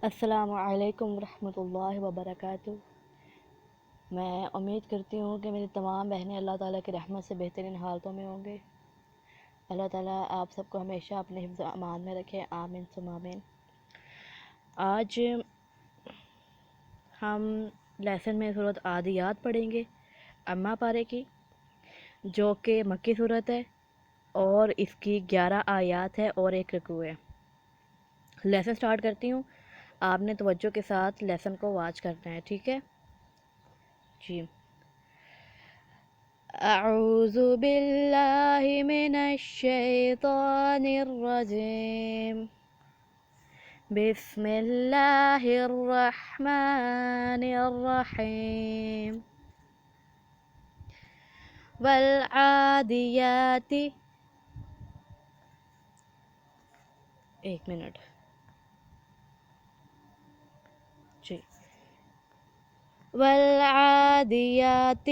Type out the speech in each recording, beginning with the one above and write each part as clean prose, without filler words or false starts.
السلام علیکم ورحمۃ اللہ وبرکاتہ۔ میں امید کرتی ہوں کہ میری تمام بہنیں اللہ تعالیٰ کی رحمت سے بہترین حالتوں میں ہوں گے۔ اللہ تعالیٰ آپ سب کو ہمیشہ اپنے حفظ و امان میں رکھے، آمین ثم آمین۔ آج ہم لیسن میں سورۃ عادیات پڑھیں گے، اماں پارے کی، جو کہ مکی سورت ہے اور اس کی 11 آیات ہے اور 1 رکوع ہے۔ لیسن سٹارٹ کرتی ہوں، آپ نے توجہ کے ساتھ لیسن کو واچ کرنا ہے، ٹھیک ہے جی۔ اعوذ باللہ من الشیطان الرجیم، بسم اللہ الرحمن الرحیم، والعادیات، ایک منٹ جی، والعادیات،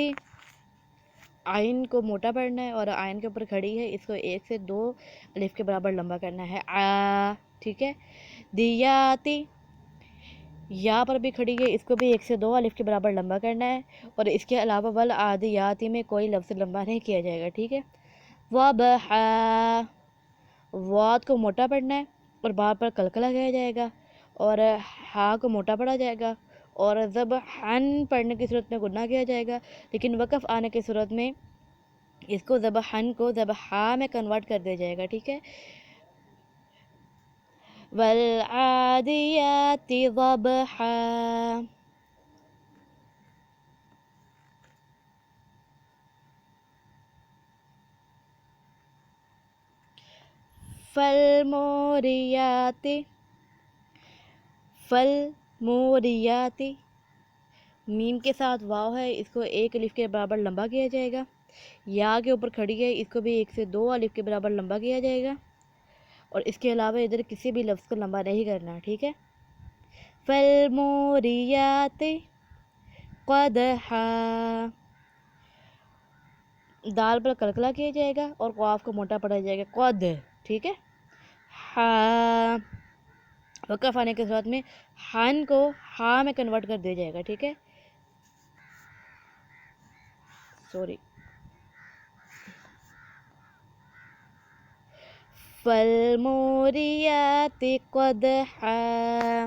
آئین کو موٹا پڑھنا ہے اور آئین کے اوپر کھڑی ہے، اس کو 1 سے 2 الف کے برابر لمبا کرنا ہے، ٹھیک ہے۔ دیاتی، یا پر بھی کھڑی ہے، اس کو بھی 1 سے 2 الف کے برابر لمبا کرنا ہے، اور اس کے علاوہ والعادیاتی میں کوئی لفظ لمبا نہیں کیا جائے گا، ٹھیک ہے۔ وضحا، واد کو موٹا پڑھنا ہے اور بار پر قلقلہ کیا جائے گا، اور ہا کو موٹا پڑھا جائے گا، اور ذبحن پڑھنے کی صورت میں گناہ کیا جائے گا، لیکن وقف آنے کی صورت میں اس کو ذبحن کو ذبحا میں کنورٹ کر دیا جائے گا، ٹھیک ہے۔ والعادیات ضبحا، فالموریات، فالموریات، میم کے ساتھ واو ہے، اس کو 1 الف کے برابر لمبا کیا جائے گا، یا کے اوپر کھڑی ہے، اس کو بھی 1 سے 2 الف کے برابر لمبا کیا جائے گا، اور اس کے علاوہ ادھر کسی بھی لفظ کو لمبا نہیں کرنا، ٹھیک ہے۔ فالموریات قدحا، دال پر قلقلہ کیا جائے گا اور قاف کو موٹا پڑھا جائے گا، قد، ٹھیک ہے۔ ہا، وقف آنے کے ساتھ میں ہن کو ہا میں کنورٹ کر دیا جائے گا، ٹھیک ہے، سوری۔ فالموریات قدحا،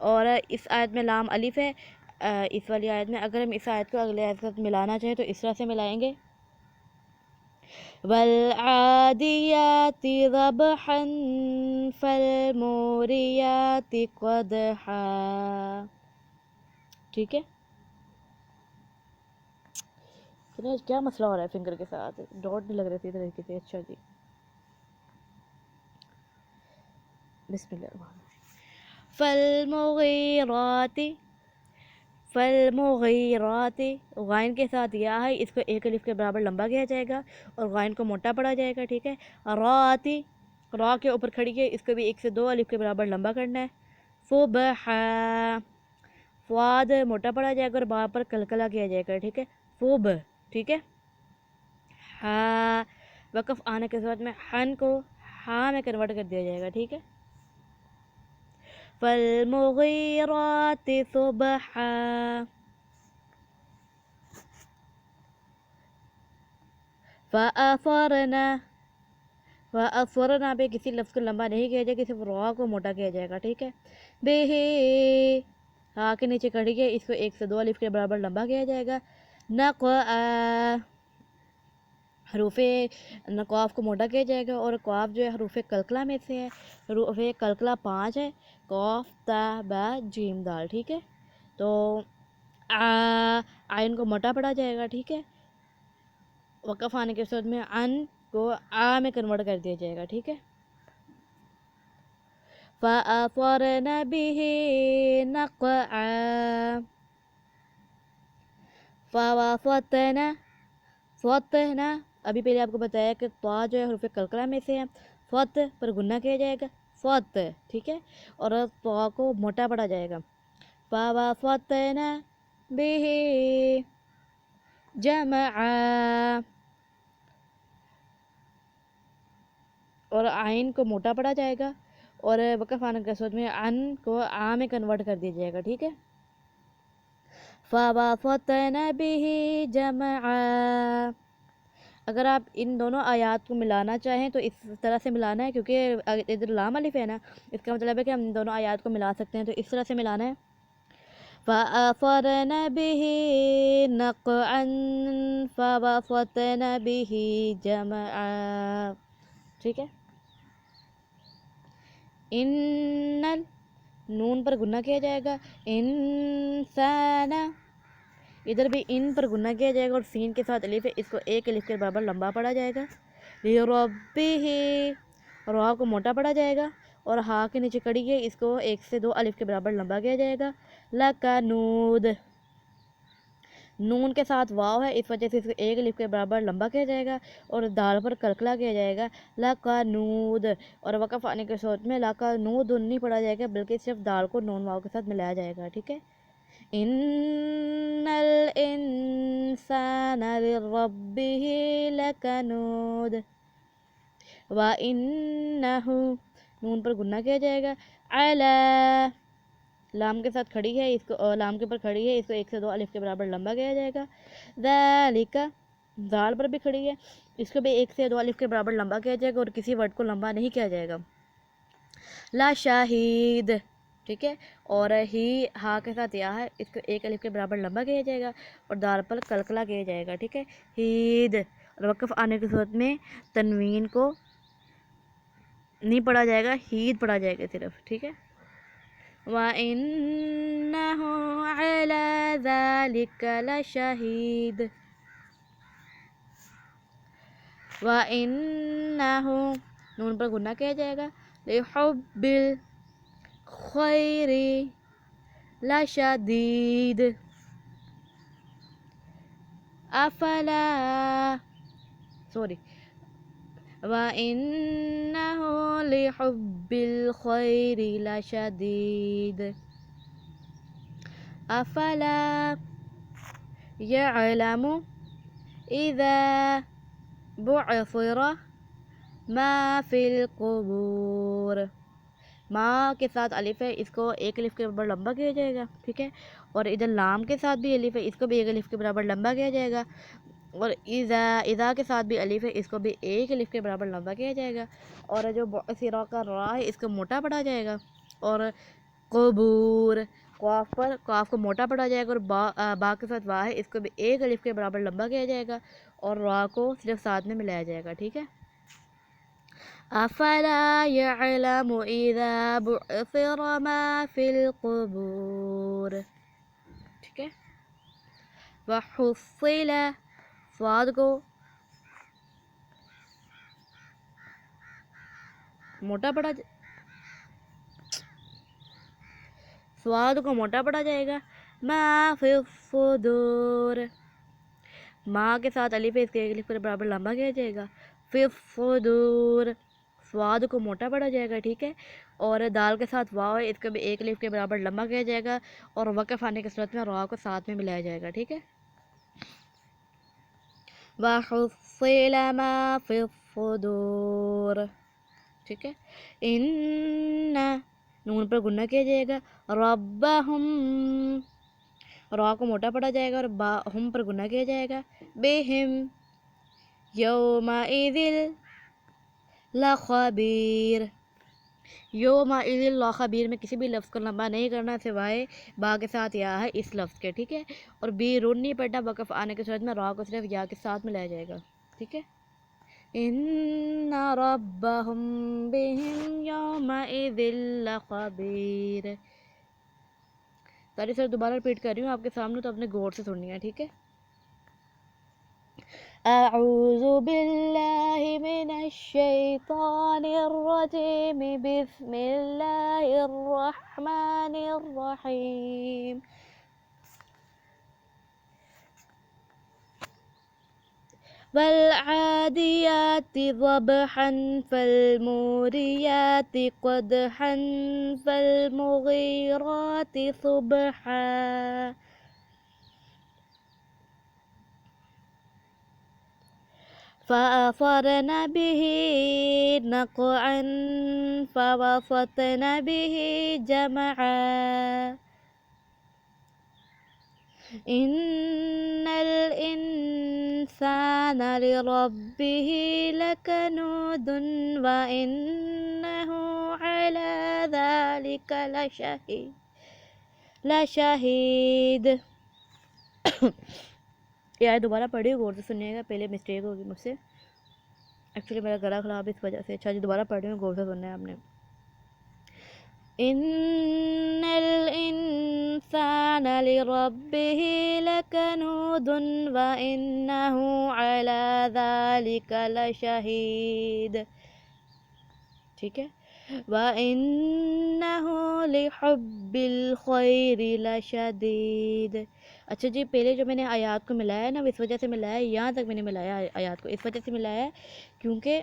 اور اس آیت میں لام الف ہے، اس والی آیت میں اگر ہم اس آیت کو اگلے آیت کے ساتھ ملانا چاہیں تو اس طرح سے ملائیں گے، والعادیات ضبحا فالموریات قدحا، ٹھیک ہے۔ کیا مسئلہ ہو رہا ہے فنگر کے ساتھ، ڈاٹ نہیں لگ رہی تھی طریقے سے، اچھا جی، بسم اللہ الرحمن الرحیم۔ فالمغیرات، فالمغیرات، غائن کے ساتھ یا ہے، اس کو 1 الف کے برابر لمبا کیا جائے گا اور غائن کو موٹا پڑھا جائے گا، ٹھیک ہے۔ راتی، را کے اوپر کھڑی ہے، اس کو بھی 1 سے 2 الف کے برابر لمبا کرنا ہے۔ فبحا، فواد موٹا پڑھا جائے گا اور با پر قلقلہ کیا جائے گا، ٹھیک ہے، فوب، ٹھیک ہے۔ ہا، وقف آنے کے بعد میں ہن کو ہا میں کنورٹ کر دیا جائے گا، ٹھیک ہے۔ فالمغیرات صبحا، فأثرنا، فأثرنا پہ کسی لفظ کو لمبا نہیں کیا جائے گا، صرف را کو موٹا کیا جائے گا، ٹھیک ہے۔ بہ، ہا کے نیچے کھڑی ہے، اس کو 1 سے 2 الف کے برابر لمبا کیا جائے گا۔ نقع، حروف قاف کو موٹا کیا جائے گا، اور قاف جو ہے حروف قلقلہ میں سے ہے، حروف قلقلہ 5 ہے، قاف، تا، با، جیم، دال، ٹھیک ہے۔ تو آئین کو موٹا پڑھا جائے گا، ٹھیک ہے، وقف آنے کے بعد میں ان کو آ میں کنورٹ کر دیا جائے گا، ٹھیک ہے۔ فَأَثَرْنَ بِهِ نَقْعًا، فَوَسَطْنَ، فَوَسَطْنَ، ابھی پہلے آپ کو بتایا کہ طا جو ہے حروف قلقلہ میں سے ہے، فت پر گنہ کیا جائے گا، فت، ٹھیک ہے، اور طا کو موٹا پڑھا جائے گا۔ فَوَسَطْنَ بِهِ جَمْعًا، اور آئین کو موٹا پڑھا جائے گا اور وقف آنے کے صورت میں ان کو آ میں کنورٹ کر دیا جائے گا، ٹھیک ہے. فَوَسَطْنَ بِهِ جَمْعًا، اگر آپ ان دونوں آیات کو ملانا چاہیں تو اس طرح سے ملانا ہے، کیونکہ ادھر لام الف ہے نا، اس کا مطلب ہے کہ ہم ان دونوں آیات کو ملا سکتے ہیں، تو اس طرح سے ملانا ہے. فَأَثَرْنَ بِهِ نَقْعًا فَوَسَطْنَ بِهِ جَمْعًا، ٹھیک ہے. ان نون پر گنہ کیا جائے گا، انسان، ادھر بھی ان پر گنہ کیا جائے گا اور سین کے ساتھ الف ہے، اس کو ایک الف کے برابر لمبا پڑھا جائے گا. لِرَبِّهِ، را کو موٹا پڑھا جائے گا اور ہا کے نیچے کڑی ہے، اس کو ایک سے دو الف کے برابر لمبا کیا جائے گا. لَکَنُود، نون کے ساتھ واو ہے، اس وجہ سے اس کو ایک الف کے برابر لمبا کیا جائے گا اور دال پر کلکلا کیا جائے گا. لَکَنُود، اور وقف آنے کے صورت میں لَکَنُود نہیں پڑھا جائے گا بلکہ صرف دال کو نون واو کے ساتھ ملایا جائے گا، ٹھیک ہے. ان الانسان لربه لکنود، وانہ، نون پر گنہ کیا جائے گا. علی، لام کے ساتھ کھڑی ہے، اس کو لام کے اوپر کھڑی ہے، اس کو ایک سے دو الف کے برابر لمبا کیا جائے گا. ذالک، دال پر بھی کھڑی ہے، اس کو بھی ایک سے دو الف کے برابر لمبا کیا جائے گا اور کسی ورڈ کو لمبا نہیں کیا جائے گا. لا شاہید، ٹھیک ہے. اور ہی ہا کے ساتھ یا ہے، اس کو ایک الف کے برابر لمبا کیا جائے گا اور دال پر کلکلا کیا جائے گا، ٹھیک ہے. ہید، اور وقف آنے کی صورت میں تنوین کو نہیں پڑھا جائے گا، ہید پڑھا جائے گا صرف، ٹھیک ہے. وَإِنَّهُ عَلَى ذَلِكَ لَشَهِيدٌ، وَإِنَّهُ، نون پر گنہ کیا جائے گا. لِحُبِّ الْخَيْرِ لَشَدِيدٌ، افلا، سوری، وَإِنَّهُ لِحُبِّ الْخَيْرِ لَشَدِيدٌ، افلا يَعْلَمُ اذا بعثر ما فی القبور، ماں کے ساتھ الف ہے، اس کو ایک الف کے برابر لمبا کیا جائے گا، ٹھیک ہے. اور ادھر لام کے ساتھ بھی الف ہے، اس کو بھی ایک الف کے برابر لمبا کیا جائے گا. اور اذا کے ساتھ بھی الف ہے، اس کو بھی ایک الف کے برابر لمبا کیا جائے گا. اور جو بعثر کا را ہے، اس کو موٹا پڑھا جائے گا. اور قبور، قاف کو موٹا پڑھا جائے گا اور با کے ساتھ وا ہے، اس کو بھی ایک الف کے برابر لمبا کیا جائے گا اور را کو صرف ساتھ میں ملایا جائے گا، ٹھیک ہے. افلا يعلم اذا بعثر ما في القبور، ٹھیک ہے. وحصل، سواد کو موٹا پڑھا سواد کو موٹا پڑھا جائے گا. ما فی الصدور، ماں کے ساتھ الف ہے، اس کے ایک الف کے برابر لمبا کیا جائے گا. فی الصدور، سواد کو موٹا پڑھا جائے گا، ٹھیک ہے. اور دال کے ساتھ واو ہے، اس کو بھی ایک الف کے برابر لمبا کیا جائے گا اور وقف آنے کی صورت میں را کو ساتھ میں ملایا جائے گا، ٹھیک ہے. وَحُصِّلَ مَا فِي الصُّدُورِ، ٹھیک ہے. ان، نون پر گنہ کیا جائے گا. رَبَّهُمْ، را کو موٹا پڑھا جائے گا اور با ہم پر گنہ کیا جائے گا. بِهِمْ يَوْمَئِذٍ لَخَبِيرٌ، یومئذ لخبیر میں کسی بھی لفظ کو لمبا نہیں کرنا سوائے با کے ساتھ یا ہے اس لفظ کے، ٹھیک ہے. اور بی رون نہیں پڑھنا، وقف آنے کی صورت میں را کو صرف یا کے ساتھ ملایا جائے گا، ٹھیک ہے. ان ربهم بهم یومئذ لخبیر. ساری سر دوبارہ ریپیٹ کر رہی ہوں آپ کے سامنے، تو اپنے غور سے سننی ہے، ٹھیک ہے. اعوذ باللہ من الشیطان الرجیم، بسم اللہ الرحمن الرحیم. والعادیات ضبحا فالموریات قدحا فالمغیرات صبحا. فأثرن به نقعا فوسطن به جمعا إن الإنسان لربه لكنود وإنه على ذلك لشهيد. یہ آیت دوبارہ پڑھی غور سے سنیے گا، پہلے مسٹیک ہوگی مجھ سے، ایکچولی میرا گلا خراب ہے اس وجہ سے. اچھا جی دوبارہ پڑھ رہی ہوں، غور سے سننا ہے آپ نے. ان الانسان لربه لكنود وانه على ذلك لشهید. ٹھیک ہے، وَإِنَّهُ لِحُبِّ الْخَيْرِ لَشَدِيدٌ. اچھا جی، پہلے جو میں نے آیات کو ملایا ہے نا، اس وجہ سے ملایا ہے، یہاں تک میں نے ملایا آیات کو اس وجہ سے ملایا ہے کیونکہ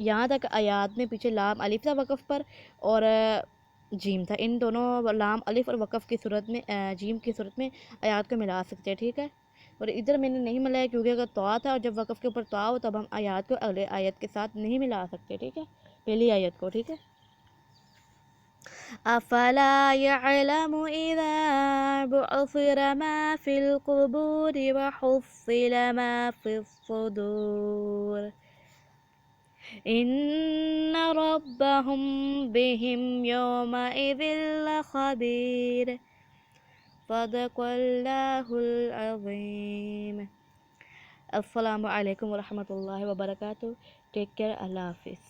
یہاں تک آیات میں پیچھے لام الف تھا وقف پر اور جیم تھا. ان دونوں لام الف اور وقف کی صورت میں جیم کی صورت میں آیات کو ملا سکتے ہیں. ٹھیک ہے، اور ادھر میں نے نہیں ملایا کیونکہ اگر طا تھا اور جب وقف کے اوپر طا ہو تب ہم آیات کو اگلے آیت کے ساتھ نہیں ملا سکتے. ٹھیک ہے، پہلی آیت کو. ٹھیک ہے، افلا يعلم اذا بعثر ما في القبور وحصل ما في الصدور ان ربهم بهم يومئذ لخبير. صدق اللہ العظیم. السلام علیکم ورحمۃ اللہ وبرکاتہ. Take care. اللہ حافظ.